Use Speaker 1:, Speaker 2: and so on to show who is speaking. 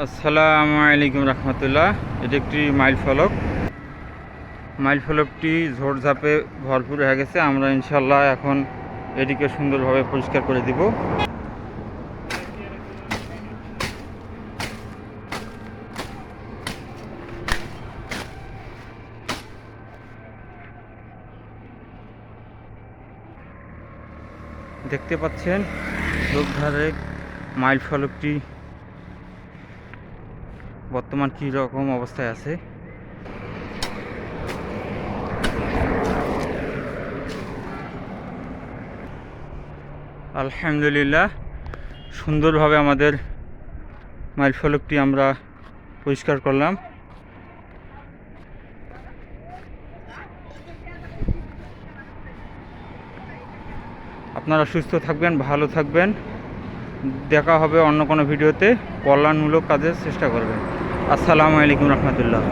Speaker 1: আসসালামু আলাইকুম রহমতুল্লাহ। এটি একটি মাইল ফলক। মাইল ফলকটি ঝোড়ঝাপে ভরপুর হয়ে গেছে। আমরা ইনশাল্লাহ এখন এটিকে সুন্দরভাবে পরিষ্কার করে দিব। দেখতে পাচ্ছেন ঝোপঝাড়ে মাইল ফলকটি বর্তমান কী রকম অবস্থায় আছে। আলহামদুলিল্লাহ, সুন্দরভাবে আমাদের মাইল ফলকটি আমরা পরিষ্কার করলাম। আপনারা সুস্থ থাকবেন, ভালো থাকবেন। দেখা হবে অন্য কোনো ভিডিওতে। কল্যাণমূলক কাজের চেষ্টা করবেন। আসসালামু আলাইকুম রহমতুল্লাহ।